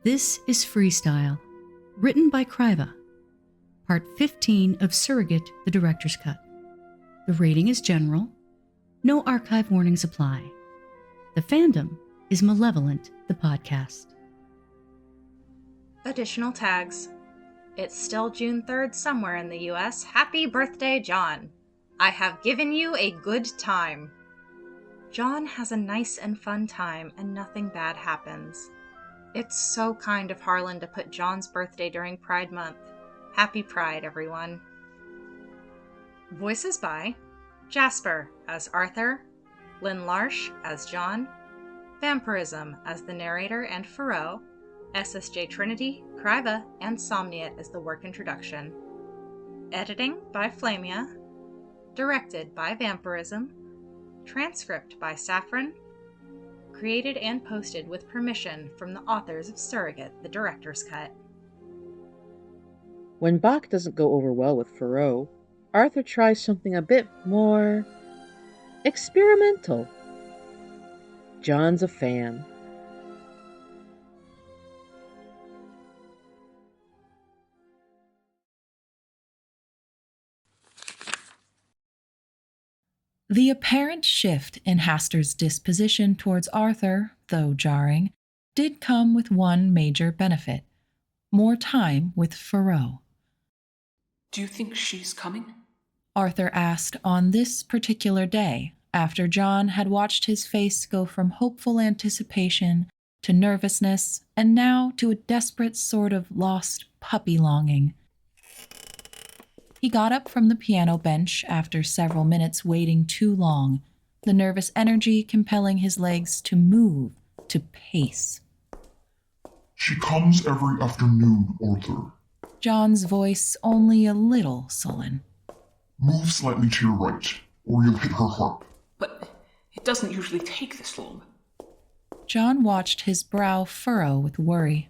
This is Freestyle, written by Kraiva, Part 15 of Surrogate, the Director's Cut. The rating is general. No archive warnings apply. The fandom is Malevolent, the podcast. Additional tags. It's still June 3rd somewhere in the US. Happy birthday, John. I have given you a good time. John has a nice and fun time and nothing bad happens. It's so kind of Harlan to put John's birthday during Pride Month. Happy Pride, everyone. Voices by Jasper as Arthur, LynnLarsh as John, Vmprsm as the narrator and Faroe, SSJTrinity, Kraiva, and Somniate as the work introduction. Editing by Flamia. Directed by Vmprsm. Transcript by Saffron. Created and posted with permission from the authors of Surrogate, the Director's Cut. When Bach doesn't go over well with Faroe, Arthur tries something a bit more experimental. John's a fan. The apparent shift in Haster's disposition towards Arthur, though jarring, did come with one major benefit: more time with Faroe. Do you think she's coming? Arthur asked on this particular day, after John had watched his face go from hopeful anticipation to nervousness and now to a desperate sort of lost puppy longing. He got up from the piano bench after several minutes waiting too long, the nervous energy compelling his legs to move, to pace. She comes every afternoon, Arthur. John's voice only a little sullen. Move slightly to your right, or you'll hit her harp. But it doesn't usually take this long. John watched his brow furrow with worry.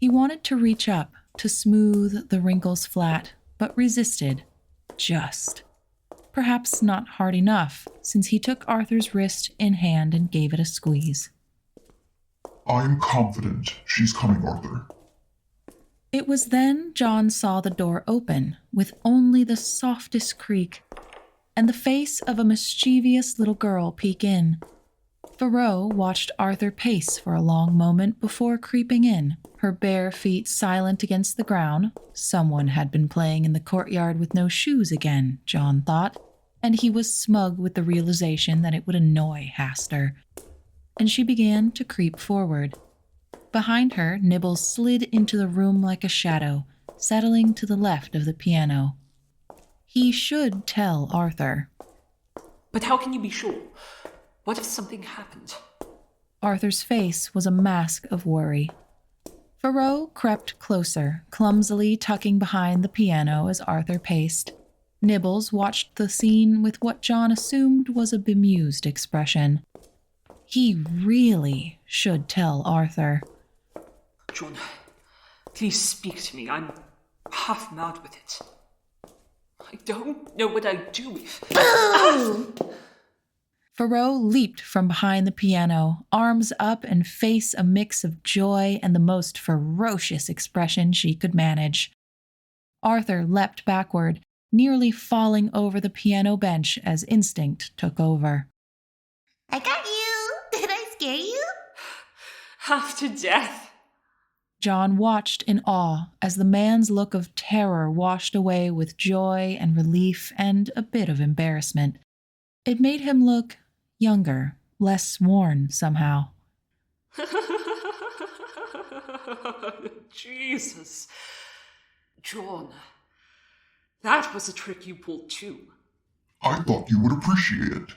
He wanted to reach up, to smooth the wrinkles flat, but resisted, just. Perhaps not hard enough, since he took Arthur's wrist in hand and gave it a squeeze. I am confident she's coming, Arthur. It was then John saw the door open, with only the softest creak, and the face of a mischievous little girl peek in. Faroe watched Arthur pace for a long moment before creeping in, her bare feet silent against the ground. Someone had been playing in the courtyard with no shoes again, John thought, and he was smug with the realization that it would annoy Haster. And she began to creep forward. Behind her, Nibbles slid into the room like a shadow, settling to the left of the piano. He should tell Arthur. But how can you be sure? What if something happened? Arthur's face was a mask of worry. Faroe crept closer, clumsily tucking behind the piano as Arthur paced. Nibbles watched the scene with what John assumed was a bemused expression. He really should tell Arthur. John, please speak to me. I'm half mad with it. I don't know what I'd do if... Faroe leaped from behind the piano, arms up and face a mix of joy and the most ferocious expression she could manage. Arthur leapt backward, nearly falling over the piano bench as instinct took over. I got you! Did I scare you? Half to death. John watched in awe as the man's look of terror washed away with joy and relief and a bit of embarrassment. It made him look younger, less worn somehow. Jesus. John, that was a trick you pulled too. I thought you would appreciate it.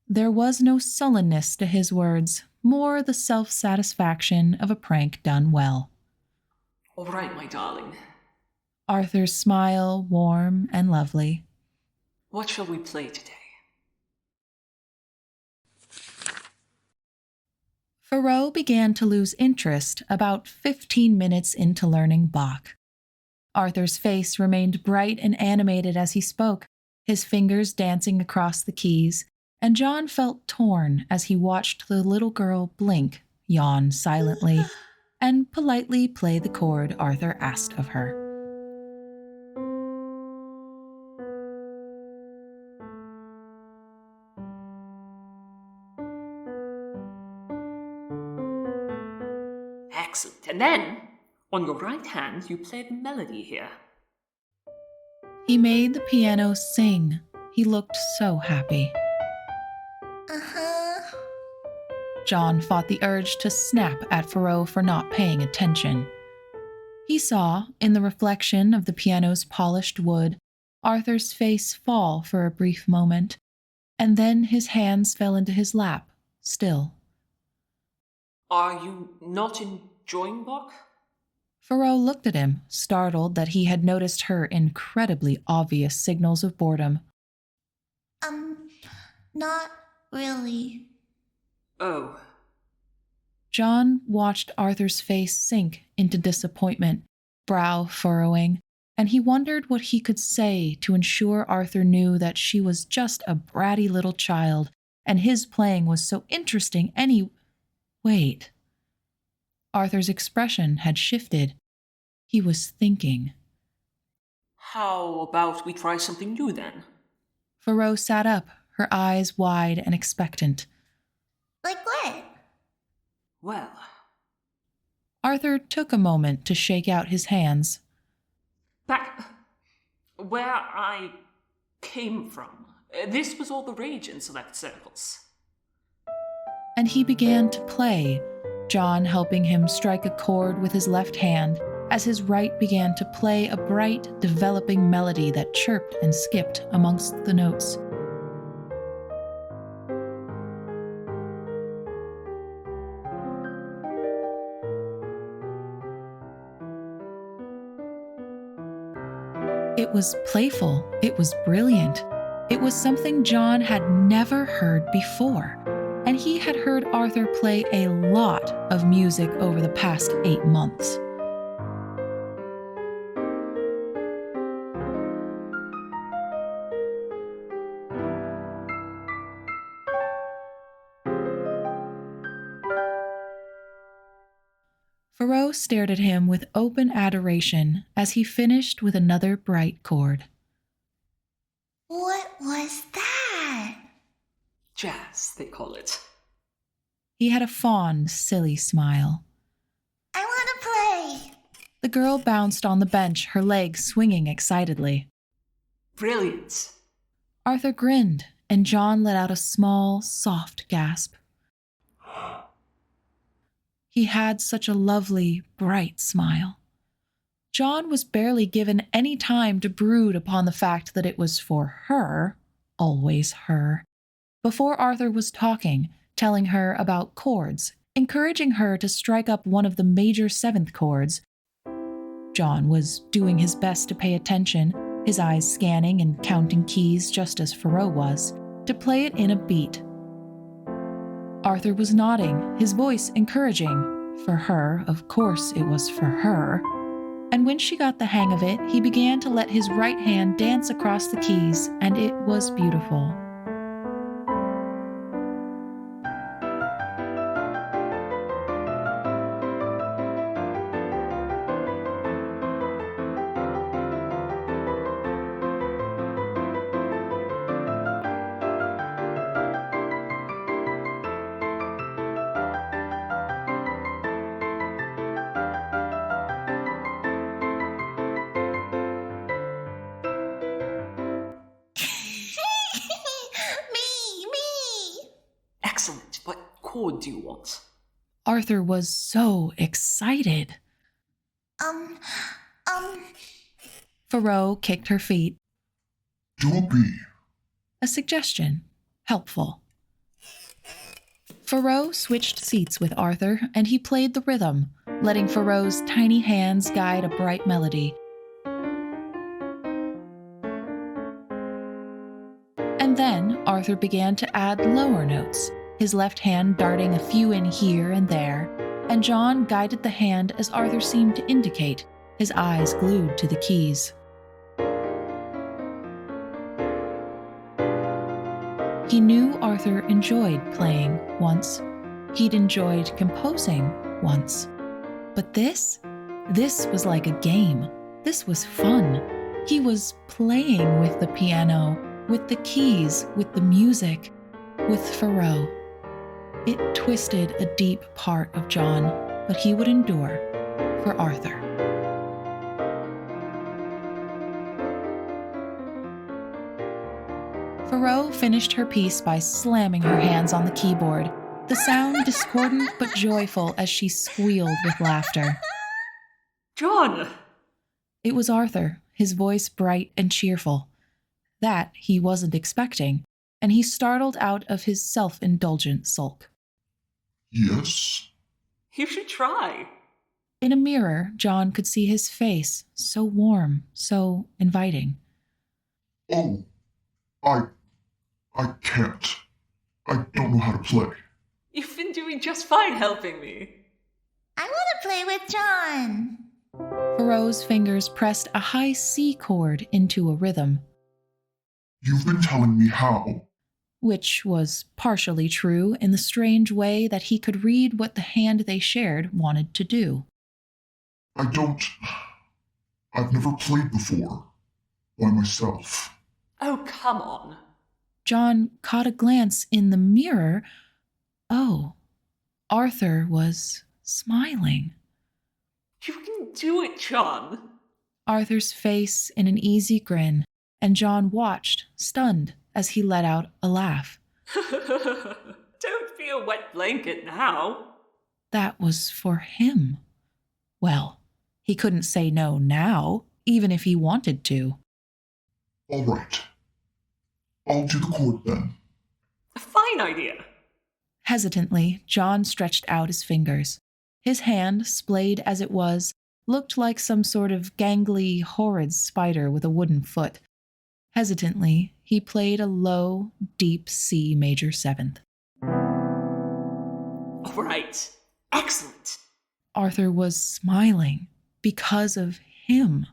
There was no sullenness to his words, more the self-satisfaction of a prank done well. All right, my darling. Arthur's smile warm and lovely. What shall we play today? Faroe began to lose interest about 15 minutes into learning Bach. Arthur's face remained bright and animated as he spoke, his fingers dancing across the keys, and John felt torn as he watched the little girl blink, yawn silently, and politely play the chord Arthur asked of her. Excellent. And then, on your right hand, you play the melody here. He made the piano sing. He looked so happy. Uh-huh. John fought the urge to snap at Faroe for not paying attention. He saw, in the reflection of the piano's polished wood, Arthur's face fall for a brief moment, and then his hands fell into his lap, still. Are you not enjoying Bach? Faroe looked at him, startled that he had noticed her incredibly obvious signals of boredom. Not really. Oh. John watched Arthur's face sink into disappointment, brow furrowing, and he wondered what he could say to ensure Arthur knew that she was just a bratty little child, and his playing was so interesting Wait. Arthur's expression had shifted. He was thinking. How about we try something new then? Faroe sat up, her eyes wide and expectant. Like what? Well, Arthur took a moment to shake out his hands. back where I came from, this was all the rage in select circles. And he began to play, John helping him strike a chord with his left hand as his right began to play a bright, developing melody that chirped and skipped amongst the notes. It was playful, it was brilliant. It was something John had never heard before, and he had heard Arthur play a lot of music over the past 8 months. Faroe stared at him with open adoration as he finished with another bright chord. What was that? Jazz, they call it. He had a fond, silly smile. I want to play. The girl bounced on the bench, her legs swinging excitedly. Brilliant. Arthur grinned, and John let out a small, soft gasp. He had such a lovely, bright smile. John was barely given any time to brood upon the fact that it was for her, always her, before Arthur was talking, telling her about chords, encouraging her to strike up one of the major 7th chords. John was doing his best to pay attention, his eyes scanning and counting keys just as Faroe was, to play it in a beat. Arthur was nodding, his voice encouraging. For her, of course it was for her. And when she got the hang of it, he began to let his right hand dance across the keys, and it was beautiful. Me. Excellent. What chord do you want? Arthur was so excited. Faroe kicked her feet. Do a B. A suggestion. Helpful. Faroe switched seats with Arthur, and he played the rhythm, letting Faroe's tiny hands guide a bright melody. And then Arthur began to add lower notes, his left hand darting a few in here and there, and John guided the hand as Arthur seemed to indicate, his eyes glued to the keys. He knew Arthur enjoyed playing once. He'd enjoyed composing once. But this was like a game. This was fun. He was playing with the piano, with the keys, with the music, with Faroe. It twisted a deep part of John, but he would endure for Arthur. Faroe finished her piece by slamming her hands on the keyboard, the sound discordant but joyful as she squealed with laughter. John! It was Arthur, his voice bright and cheerful. That he wasn't expecting, and he startled out of his self-indulgent sulk. Yes? You should try. In a mirror, John could see his face, so warm, so inviting. Oh, I can't. I don't know how to play. You've been doing just fine helping me. I want to play with John. Faroe's fingers pressed a high C chord into a rhythm, You've been telling me how. which was partially true in the strange way that he could read what the hand they shared wanted to do. I've never played before. By myself. Oh, come on. John caught a glance in the mirror. Oh, Arthur was smiling. You can do it, John. Arthur's face in an easy grin, and John watched, stunned, as he let out a laugh. Don't be a wet blanket now. That was for him. Well, he couldn't say no now, even if he wanted to. All right. I'll do the chord then. A fine idea. Hesitantly, John stretched out his fingers. His hand, splayed as it was, looked like some sort of gangly, horrid spider with a wooden foot. Hesitantly, he played a low, deep C major seventh. All right. Excellent. Arthur was smiling because of him.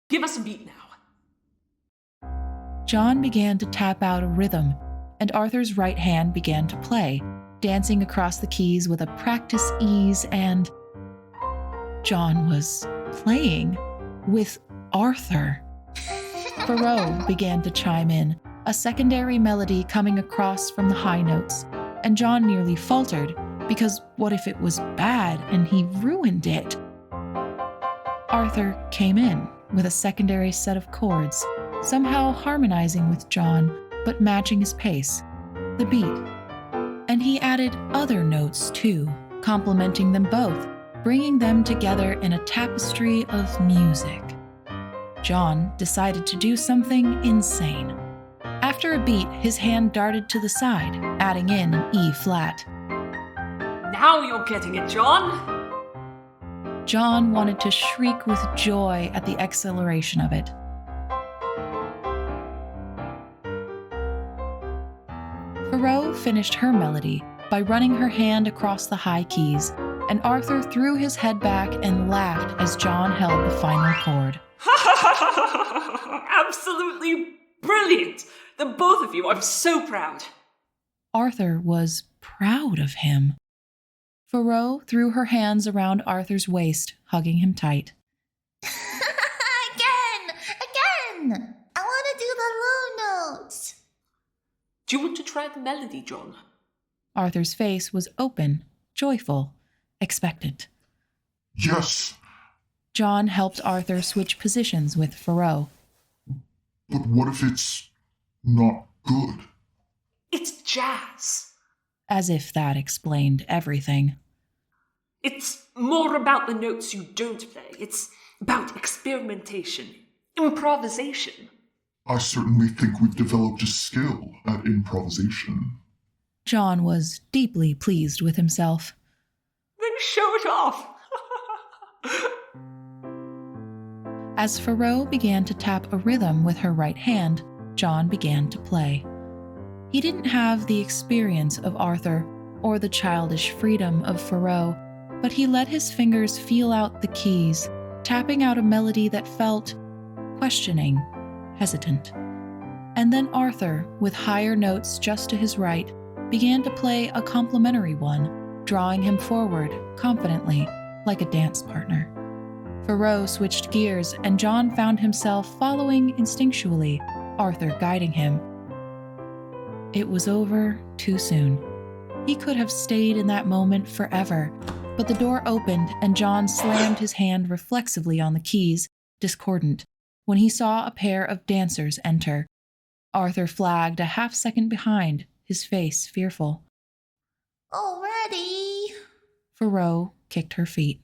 Give us a beat now. John began to tap out a rhythm, and Arthur's right hand began to play, dancing across the keys with a practice ease, and John was playing with Arthur. Faroe began to chime in, a secondary melody coming across from the high notes, and John nearly faltered, because what if it was bad and he ruined it? Arthur came in with a secondary set of chords, somehow harmonizing with John, but matching his pace, the beat. And he added other notes too, complementing them both, bringing them together in a tapestry of music. John decided to do something insane. After a beat, his hand darted to the side, adding in an E flat. Now you're getting it, John. John wanted to shriek with joy at the exhilaration of it. Faroe finished her melody by running her hand across the high keys, and Arthur threw his head back and laughed as John held the final chord. Absolutely brilliant! The both of you, I'm so proud. Arthur was proud of him. Faroe threw her hands around Arthur's waist, hugging him tight. Again! I want to do the low notes. Do you want to try the melody, John? Arthur's face was open, joyful, expectant. Yes, John helped Arthur switch positions with Faroe. but what if it's not good? It's jazz. As if that explained everything. It's more about the notes you don't play. It's about experimentation, improvisation. I certainly think we've developed a skill at improvisation. John was deeply pleased with himself. Then show it off. As Faroe began to tap a rhythm with her right hand, John began to play. He didn't have the experience of Arthur or the childish freedom of Faroe, but he let his fingers feel out the keys, tapping out a melody that felt questioning, hesitant. And then Arthur, with higher notes just to his right, began to play a complementary one, drawing him forward confidently, like a dance partner. Faroe switched gears, and John found himself following instinctually, Arthur guiding him. It was over too soon. He could have stayed in that moment forever, but the door opened and John slammed his hand reflexively on the keys, discordant, when he saw a pair of dancers enter. Arthur flagged a half-second behind, his face fearful. Already? Faroe kicked her feet.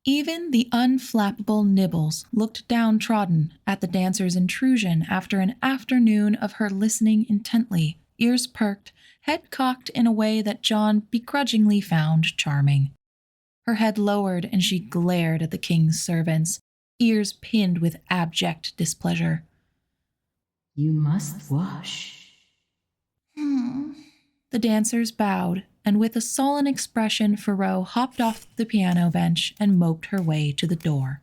Even the unflappable Nibbles looked downtrodden at the dancer's intrusion after an afternoon of her listening intently, ears perked, head cocked in a way that John begrudgingly found charming. Her head lowered and she glared at the king's servants, ears pinned with abject displeasure. You must wash. The dancers bowed, and with a sullen expression, Faroe hopped off the piano bench and moped her way to the door.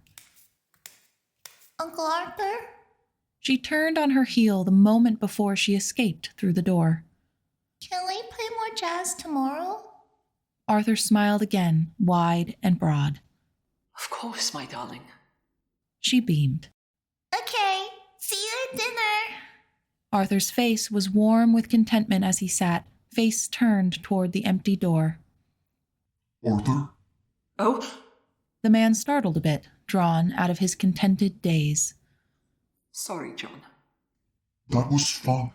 Uncle Arthur? She turned on her heel the moment before she escaped through the door. Can we play more jazz tomorrow? Arthur smiled again, wide and broad. Of course, my darling. She beamed. Okay, see you at dinner. Arthur's face was warm with contentment as he sat, face turned toward the empty door. Arthur? Oh? The man startled a bit, drawn out of his contented daze. Sorry, John. That was fun.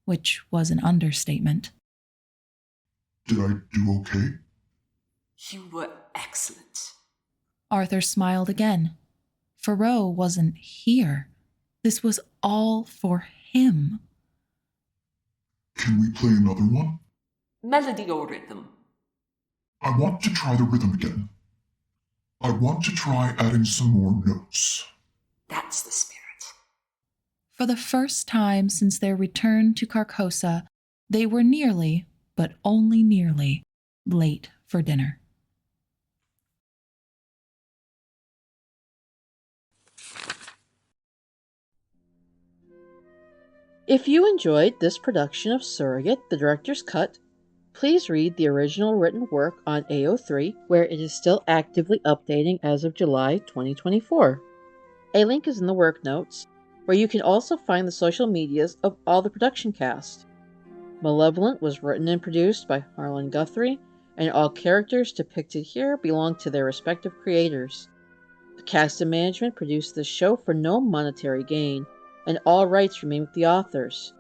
Which was an understatement. Did I do okay? You were excellent. Arthur smiled again. Faroe wasn't here. This was all for him. Can we play another one? Melody or rhythm? I want to try the rhythm again. I want to try adding some more notes. That's the spirit. For the first time since their return to Carcosa, they were nearly, but only nearly, late for dinner. If you enjoyed this production of Surrogate, the Director's Cut, please read the original written work on AO3, where it is still actively updating as of July 2024. A link is in the work notes, where you can also find the social medias of all the production cast. Malevolent was written and produced by Harlan Guthrie, and all characters depicted here belong to their respective creators. The cast and management produced this show for no monetary gain, and all rights remain with the authors.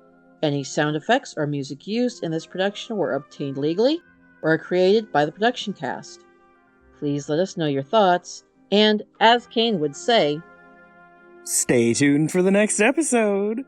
Any sound effects or music used in this production were obtained legally or are created by the production cast. Please let us know your thoughts, and, as Kane would say, stay tuned for the next episode!